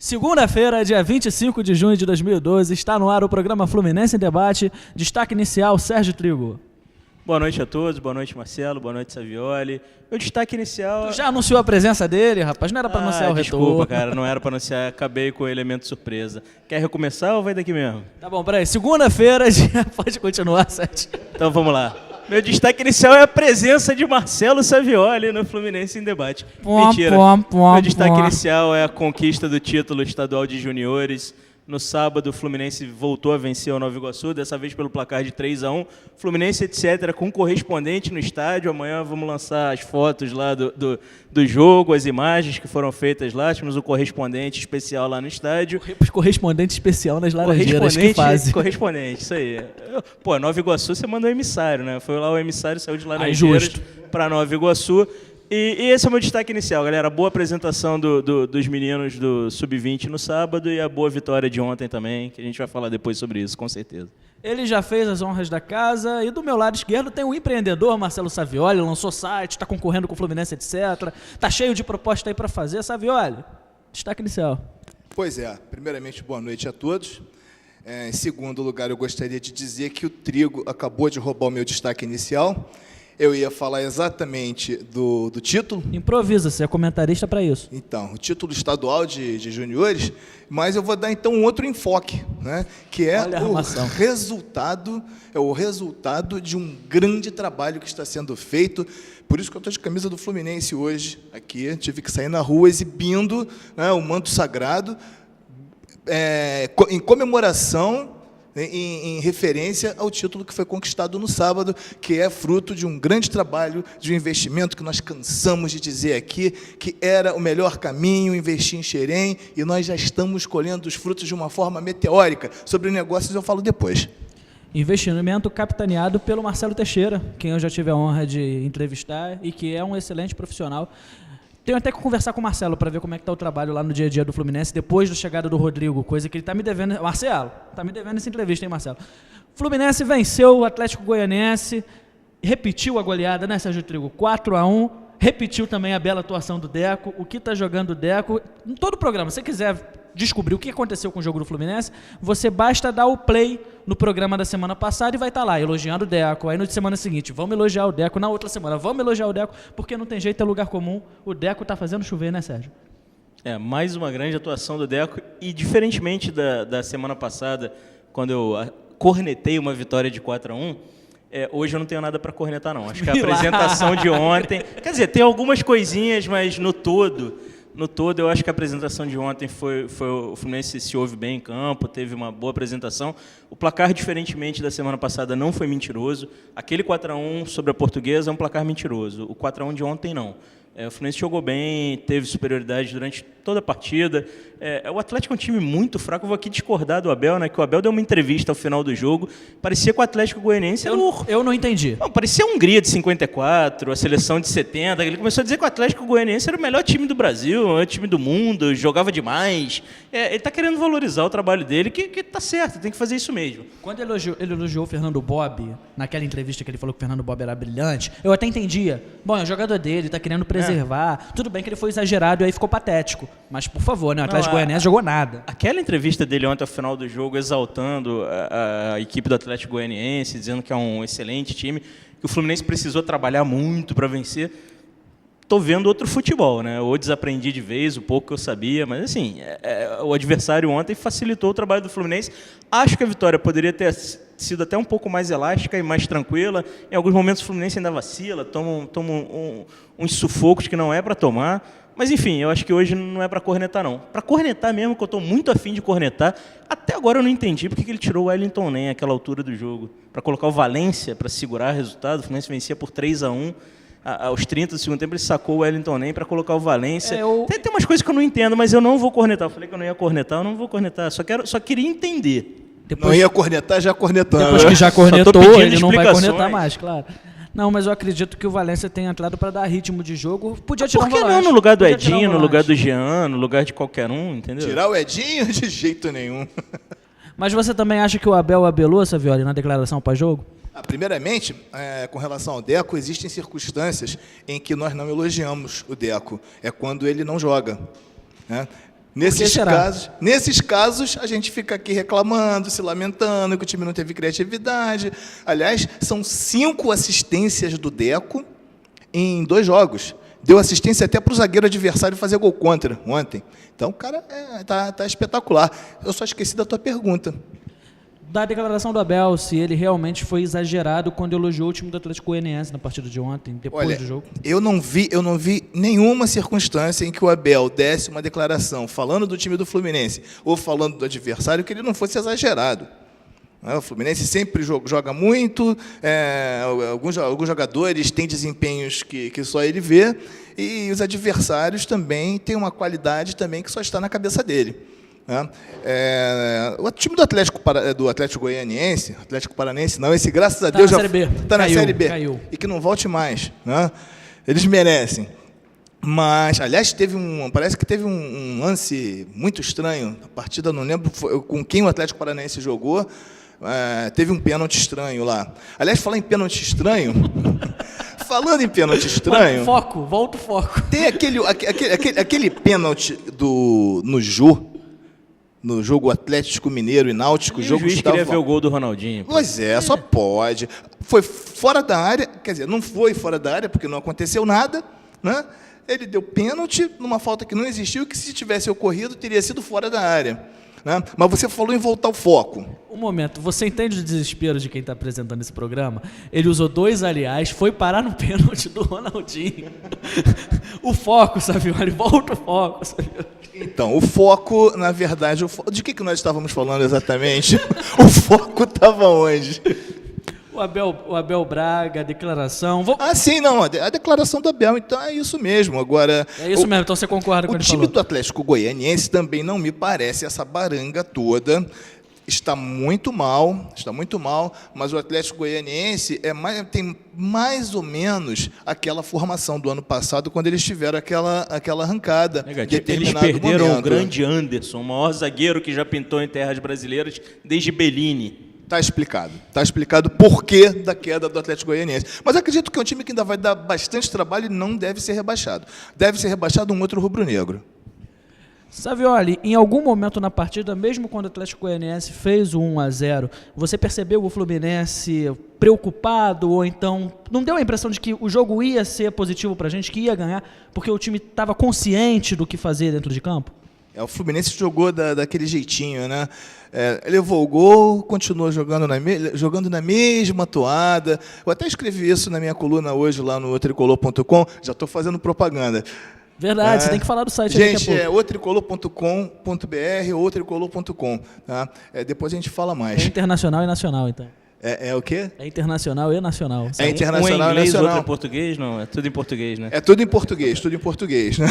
Segunda-feira, dia 25 de junho de 2012, está no ar o programa Fluminense em Debate. Destaque inicial, Sérgio Trigo. Boa noite a todos, boa noite Marcelo, boa noite Savioli. Meu destaque inicial... Tu já anunciou a presença dele, rapaz? Não era para anunciar o retorno. Desculpa, cara, não era para anunciar, acabei com o elemento surpresa. Quer recomeçar ou vai daqui mesmo? Tá bom, peraí, segunda-feira, pode continuar, Sérgio. Então vamos lá. Meu destaque inicial é a presença de Marcelo Savioli no Fluminense em Debate. Mentira. Meu destaque inicial é a conquista do título estadual de juniores. No sábado, o Fluminense voltou a vencer o Nova Iguaçu, dessa vez pelo placar de 3-1. Fluminense, etc., com correspondente no estádio. Amanhã vamos lançar as fotos lá do jogo, as imagens que foram feitas lá. Temos o correspondente especial lá no estádio. Correspondente especial nas Laranjeiras, que fase. Correspondente, isso aí. Pô, Nova Iguaçu você mandou emissário, né? Foi lá o emissário, saiu de Laranjeiras para Nova Iguaçu. E esse é o meu destaque inicial, galera. A boa apresentação dos meninos do Sub-20 no sábado e a boa vitória de ontem também, que a gente vai falar depois sobre isso, com certeza. Ele já fez as honras da casa e do meu lado esquerdo tem um empreendedor, Marcelo Savioli, lançou site, está concorrendo com o Fluminense, etc. Está cheio de proposta aí para fazer. Savioli, destaque inicial. Pois é, primeiramente boa noite a todos. Em segundo lugar, eu gostaria de dizer que o Trigo acabou de roubar o meu destaque inicial. Eu ia falar exatamente do título. Improvisa, você é comentarista para isso. Então, o título estadual de juniores, mas eu vou dar então um outro enfoque, né? Que é o resultado de um grande trabalho que está sendo feito. Por isso que eu estou de camisa do Fluminense hoje, aqui, tive que sair na rua exibindo, né, o manto sagrado, em comemoração, em referência ao título que foi conquistado no sábado, que é fruto de um grande trabalho, de um investimento que nós cansamos de dizer aqui, que era o melhor caminho, investir em Xerém, e nós já estamos colhendo os frutos de uma forma meteórica. Sobre negócios eu falo depois. Investimento capitaneado pelo Marcelo Teixeira, quem eu já tive a honra de entrevistar e que é um excelente profissional. Tenho até que conversar com o Marcelo para ver como é que está o trabalho lá no dia a dia do Fluminense, depois da chegada do Rodrigo, coisa que ele está me devendo. Marcelo, está me devendo essa entrevista, hein, Marcelo? Fluminense venceu o Atlético Goianiense, repetiu a goleada, né, Sérgio Trigo? 4-1, repetiu também a bela atuação do Deco, o que está jogando o Deco. Em todo o programa, se você quiser descobrir o que aconteceu com o jogo do Fluminense, você basta dar o play no programa da semana passada e vai estar lá, elogiando o Deco. Aí no de semana seguinte, vamos elogiar o Deco. Na outra semana, vamos elogiar o Deco, porque não tem jeito, é lugar comum. O Deco está fazendo chover, né, Sérgio? Mais uma grande atuação do Deco. E diferentemente da semana passada, quando eu cornetei uma vitória de 4-1, hoje eu não tenho nada para cornetar, não. Acho que a apresentação de ontem... Quer dizer, tem algumas coisinhas, mas no todo, eu acho que a apresentação de ontem foi o Fluminense se ouve bem em campo, teve uma boa apresentação. O placar, diferentemente da semana passada, não foi mentiroso. Aquele 4-1 sobre a Portuguesa é um placar mentiroso. O 4-1 de ontem, não. O Fluminense jogou bem, teve superioridade durante toda a partida. O Atlético é um time muito fraco. Eu vou aqui discordar do Abel, né? Que o Abel deu uma entrevista ao final do jogo. Parecia que o Atlético Goianiense era eu não entendi. Não, parecia a Hungria de 54, a seleção de 70. Ele começou a dizer que o Atlético Goianiense era o melhor time do Brasil, o melhor time do mundo, jogava demais. Ele está querendo valorizar o trabalho dele, que está certo, tem que fazer isso mesmo. Quando ele elogiou o Fernando Bob, naquela entrevista que ele falou que o Fernando Bob era brilhante, eu até entendia. Bom, é o jogador dele, está querendo preservar. Tudo bem que ele foi exagerado e aí ficou patético. Mas, por favor, né? O Atlético Goianiense jogou nada. Aquela entrevista dele ontem ao final do jogo, exaltando a equipe do Atlético Goianiense, dizendo que é um excelente time, que o Fluminense precisou trabalhar muito para vencer. Estou vendo outro futebol, né? Ou desaprendi de vez, o pouco que eu sabia, mas assim, o adversário ontem facilitou o trabalho do Fluminense. Acho que a vitória poderia ter sido até um pouco mais elástica e mais tranquila. Em alguns momentos o Fluminense ainda vacila, toma uns sufocos que não é para tomar. Mas enfim, eu acho que hoje não é para cornetar, não. Para cornetar mesmo, que eu estou muito afim de cornetar, até agora eu não entendi porque ele tirou o Wellington Nem àquela altura do jogo. Para colocar o Valência para segurar o resultado, o Fluminense vencia por 3-1. Aos 30 do segundo tempo, ele sacou o Wellington Nem para colocar o Valência. Tem umas coisas que eu não entendo, mas eu não vou cornetar. Eu falei que eu não ia cornetar, eu não vou cornetar. Só queria entender. Não ia cornetar, já cornetando. Depois que já cornetou, ele não vai cornetar mais, claro. Não, mas eu acredito que o Valência tem entrado para dar ritmo de jogo. Podia tirar Por que não no lugar do Edinho, no lugar do Jean, no lugar de qualquer um, entendeu? Tirar o Edinho de jeito nenhum. Mas você também acha que o Abel abelou, Savioli, na declaração pós-jogo? Primeiramente, com relação ao Deco, existem circunstâncias em que nós não elogiamos o Deco. É quando ele não joga, né? Nesses casos, a gente fica aqui reclamando, se lamentando que o time não teve criatividade. Aliás, são 5 assistências do Deco em 2 jogos. Deu assistência até para o zagueiro adversário fazer gol contra ontem. Então, o cara tá espetacular. Eu só esqueci da tua pergunta. Da declaração do Abel, se ele realmente foi exagerado quando elogiou o time do Atlético Goianiense na partida de ontem, depois do jogo. Eu não vi nenhuma circunstância em que o Abel desse uma declaração falando do time do Fluminense ou falando do adversário que ele não fosse exagerado. O Fluminense sempre joga muito, alguns jogadores têm desempenhos que só ele vê, e os adversários também têm uma qualidade também que só está na cabeça dele. O time do Atlético Goianiense, Atlético Paranaense, não, esse graças a Deus já está na Série B e que não volte mais, né? Eles merecem. Mas, aliás, parece que teve um lance muito estranho. A partida, não lembro com quem o Atlético Paranaense jogou. Teve um pênalti estranho lá. Aliás, falando em pênalti estranho, Volta o foco. Tem aquele pênalti no jogo Atlético Mineiro e Náutico. O juiz queria ver o gol do Ronaldinho. Pois só pode. Foi fora da área, quer dizer, não foi fora da área, porque não aconteceu nada, né? Ele deu pênalti numa falta que não existiu, que se tivesse ocorrido, teria sido fora da área. Né? Mas você falou em voltar ao foco. Um momento, você entende o desespero de quem está apresentando esse programa? Ele usou 2 aliás, foi parar no pênalti do Ronaldinho. O foco, Savioli, volta o foco, Savioli. Então, o foco, na verdade, de que nós estávamos falando exatamente? O foco estava onde? O Abel Braga, a declaração... Sim, não, a declaração do Abel, então é isso mesmo. Agora, é isso mesmo, então você concorda com o que ele falou. O time do Atlético Goianiense também não me parece essa baranga toda. Está muito mal, mas o Atlético Goianiense tem mais ou menos aquela formação do ano passado, quando eles tiveram aquela arrancada. Eles perderam o grande Anderson, o maior zagueiro que já pintou em terras brasileiras desde Bellini. Está explicado o porquê da queda do Atlético Goianiense. Mas acredito que é um time que ainda vai dar bastante trabalho e não deve ser rebaixado. Deve ser rebaixado um outro rubro-negro. Savioli, em algum momento na partida, mesmo quando o Atlético Goianiense fez o 1-0, você percebeu o Fluminense preocupado ou então não deu a impressão de que o jogo ia ser positivo para a gente, que ia ganhar, porque o time estava consciente do que fazer dentro de campo? O Fluminense jogou daquele jeitinho, né? Levou o gol, continuou jogando na mesma toada. Eu até escrevi isso na minha coluna hoje lá no tricolor.com, já estou fazendo propaganda. Verdade, você tem que falar do site. Gente, otricolor.com.br ou tricolor.com. Tá? Depois a gente fala mais. É internacional e nacional, então. É o quê? É internacional e nacional. É internacional e inglês, nacional. Outro em português? Não, é tudo em português, né? É tudo em português, né?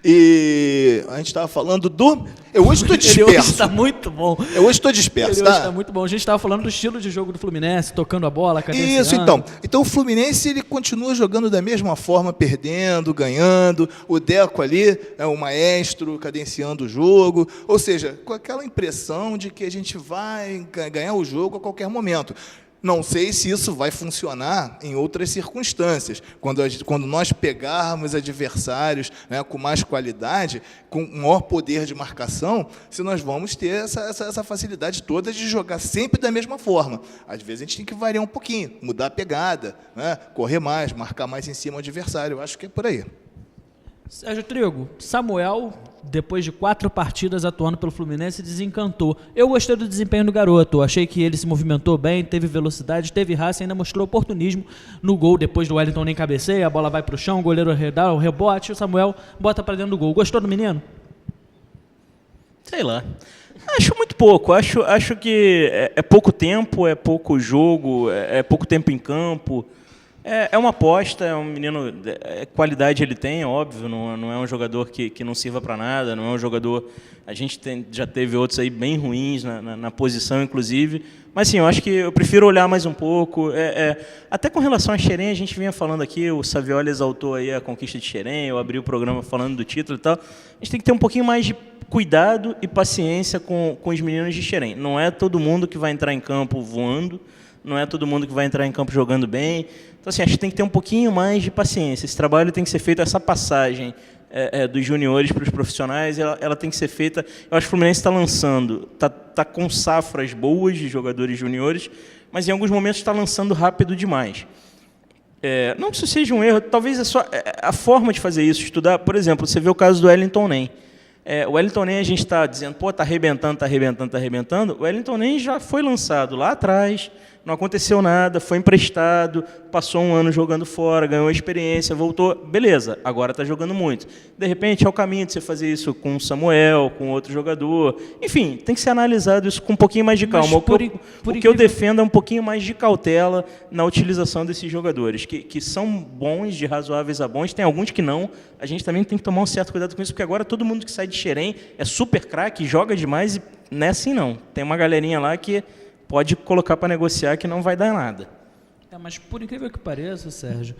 E a gente estava falando do... Eu hoje estou disperso. Ele hoje está muito bom. Eu hoje estou disperso, Ele hoje está muito bom. A gente estava falando do estilo de jogo do Fluminense, tocando a bola, cadenciando. Isso, então o Fluminense ele continua jogando da mesma forma, perdendo, ganhando. O Deco ali é o maestro, cadenciando o jogo. Ou seja, com aquela impressão de que a gente vai ganhar o jogo a qualquer momento. Não sei se isso vai funcionar em outras circunstâncias, quando nós pegarmos adversários, né, com mais qualidade, com maior poder de marcação, se nós vamos ter essa facilidade toda de jogar sempre da mesma forma. Às vezes a gente tem que variar um pouquinho, mudar a pegada, né, correr mais, marcar mais em cima do adversário. Eu acho que é por aí. Sérgio Trigo, Samuel, depois de 4 partidas atuando pelo Fluminense, desencantou. Eu gostei do desempenho do garoto, achei que ele se movimentou bem, teve velocidade, teve raça, ainda mostrou oportunismo no gol. Depois do Wellington nem cabeceia, a bola vai para o chão, o goleiro dá o rebote, o Samuel bota para dentro do gol. Gostou do menino? Sei lá. Acho muito pouco. Acho que é pouco tempo, é pouco jogo, é pouco tempo em campo. É uma aposta, é um menino, qualidade ele tem, óbvio, não é um jogador que não sirva para nada, não é um jogador, a gente já teve outros aí bem ruins na posição, inclusive, mas sim, eu acho que eu prefiro olhar mais um pouco, até com relação a Xerém, a gente vinha falando aqui, o Savioli exaltou aí a conquista de Xerém, eu abri o programa falando do título e tal, a gente tem que ter um pouquinho mais de cuidado e paciência com os meninos de Xerém, não é todo mundo que vai entrar em campo voando, não é todo mundo que vai entrar em campo jogando bem. Então, assim, acho que tem que ter um pouquinho mais de paciência. Esse trabalho tem que ser feito, essa passagem dos juniores para os profissionais, ela tem que ser feita. Eu acho que o Fluminense está lançando, está com safras boas de jogadores juniores, mas em alguns momentos está lançando rápido demais. Não que isso seja um erro, talvez é só a forma de fazer isso, estudar. Por exemplo, você vê o caso do Wellington Nem. O Wellington Nem, a gente está dizendo, está arrebentando, está arrebentando, está arrebentando. O Wellington Nem já foi lançado lá atrás, não aconteceu nada, foi emprestado, passou um ano jogando fora, ganhou experiência, voltou, beleza, agora está jogando muito. De repente, é o caminho de você fazer isso com o Samuel, com outro jogador. Enfim, tem que ser analisado isso com um pouquinho mais de calma. O que eu defendo é um pouquinho mais de cautela na utilização desses jogadores, que são bons, de razoáveis a bons, tem alguns que não. A gente também tem que tomar um certo cuidado com isso, porque agora todo mundo que sai de Xerém é super craque, joga demais e não é assim não. Tem uma galerinha lá que pode colocar para negociar que não vai dar nada. Mas por incrível que pareça, Sérgio,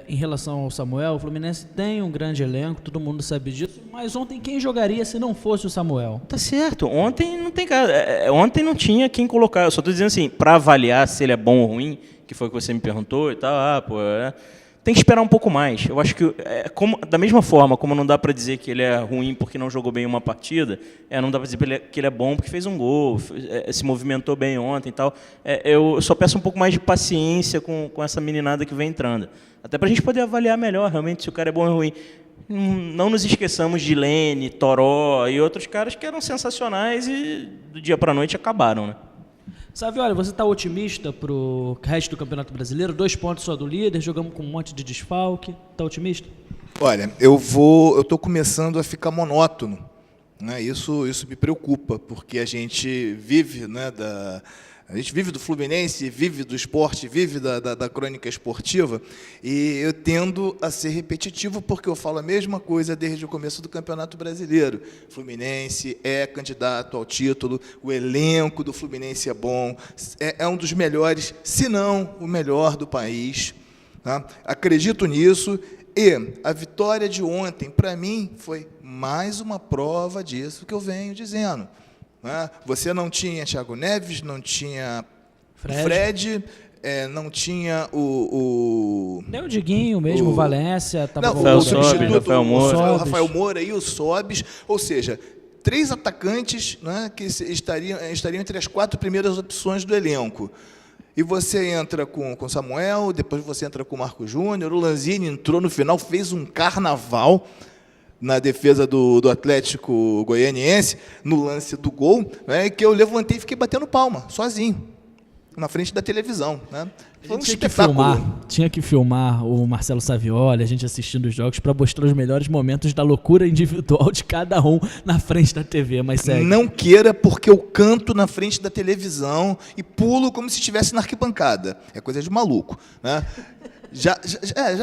em relação ao Samuel, o Fluminense tem um grande elenco, todo mundo sabe disso, mas ontem quem jogaria se não fosse o Samuel? Tá certo, ontem não tem cara, ontem não tinha quem colocar, eu só estou dizendo assim, para avaliar se ele é bom ou ruim, que foi o que você me perguntou e tal, tem que esperar um pouco mais. Eu acho que, da mesma forma como não dá para dizer que ele é ruim porque não jogou bem uma partida, não dá para dizer que ele é bom porque fez um gol, se movimentou bem ontem e tal. Eu só peço um pouco mais de paciência com essa meninada que vem entrando. Até para a gente poder avaliar melhor, realmente, se o cara é bom ou ruim. Não nos esqueçamos de Lene, Toró e outros caras que eram sensacionais e do dia para a noite acabaram, né? Saviola, você está otimista para o resto do Campeonato Brasileiro? 2 pontos só do líder, jogamos com um monte de desfalque. Está otimista? Olha, eu estou começando a ficar monótono, né? Isso me preocupa, porque a gente vive, né, a gente vive do Fluminense, vive do esporte, vive da crônica esportiva, e eu tendo a ser repetitivo, porque eu falo a mesma coisa desde o começo do Campeonato Brasileiro. Fluminense é candidato ao título, o elenco do Fluminense é bom, é um dos melhores, se não o melhor do país. Tá? Acredito nisso, e a vitória de ontem, para mim, foi mais uma prova disso que eu venho dizendo. Você não tinha Thiago Neves, não tinha Fred, não tinha Nem o Diguinho mesmo, o Valência. O Rafael Moura e o Sobis. Ou seja, 3 atacantes, né, que estariam entre as 4 primeiras opções do elenco. E você entra com o Samuel, depois você entra com o Marco Júnior, o Lanzini entrou no final, fez um carnaval na defesa do Atlético Goianiense, no lance do gol, né, que eu levantei e fiquei batendo palma, sozinho, na frente da televisão. Né? Foi um espetáculo. Tinha que filmar o Marcelo Saviola, a gente assistindo os jogos, para mostrar os melhores momentos da loucura individual de cada um na frente da TV, mas segue. Não queira, porque eu canto na frente da televisão e pulo como se estivesse na arquibancada. É coisa de maluco. Né? Já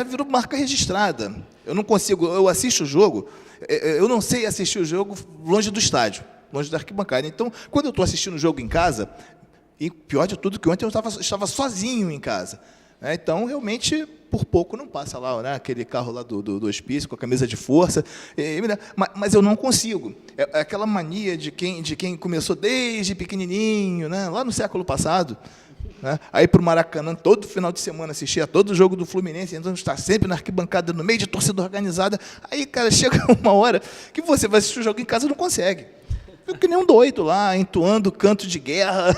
virou marca registrada. Eu não consigo, eu assisto o jogo, eu não sei assistir o jogo longe do estádio, longe da arquibancada. Então, quando eu estou assistindo o jogo em casa, e pior de tudo que ontem eu estava sozinho em casa. Então, realmente, por pouco não passa lá, né, aquele carro lá do hospício com a camisa de força. Mas eu não consigo. É aquela mania de quem começou desde pequenininho, né, lá no século passado. Né? Aí para o Maracanã, todo final de semana, assistia todo o jogo do Fluminense, então está sempre na arquibancada, no meio de torcida organizada. Aí, cara, chega uma hora que você vai assistir o jogo em casa e não consegue. Fica que nem um doido lá, entoando canto de guerra.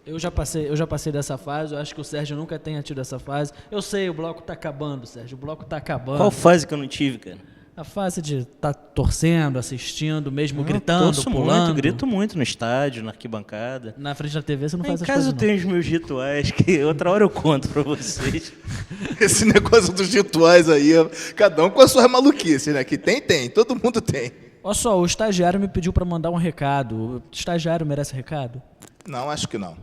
Eu já passei dessa fase, eu acho que o Sérgio nunca tenha tido essa fase. Eu sei, o bloco está acabando, Sérgio, o bloco está acabando. Qual fase que eu não tive, cara? A fase de estar torcendo, assistindo, mesmo gritando, pulando. Grito muito no estádio, na arquibancada. Na frente da TV você não faz essas coisas, não. Em casa eu tenho os meus rituais, que outra hora eu conto para vocês. Esse negócio dos rituais aí, cada um com a sua maluquice, né? Que tem, todo mundo tem. Olha só, o estagiário me pediu para mandar um recado. O estagiário merece recado? Não, acho que não.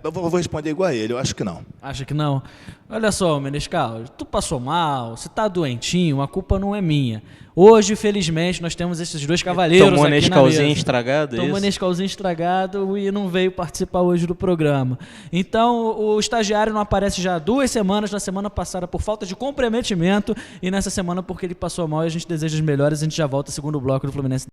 Eu vou responder igual a ele, eu acho que não. Acha que não? Olha só, Menescal, tu passou mal, você tá doentinho, a culpa não é minha. Hoje, felizmente, nós temos esses 2 cavaleiros aqui na mesa. Tomou Nescauzinho estragado, Tomou Nescauzinho estragado e não veio participar hoje do programa. Então, o estagiário não aparece já há 2 semanas, na semana passada por falta de comprometimento e nessa semana porque ele passou mal e a gente deseja os melhores. A gente já volta ao segundo bloco do Fluminense.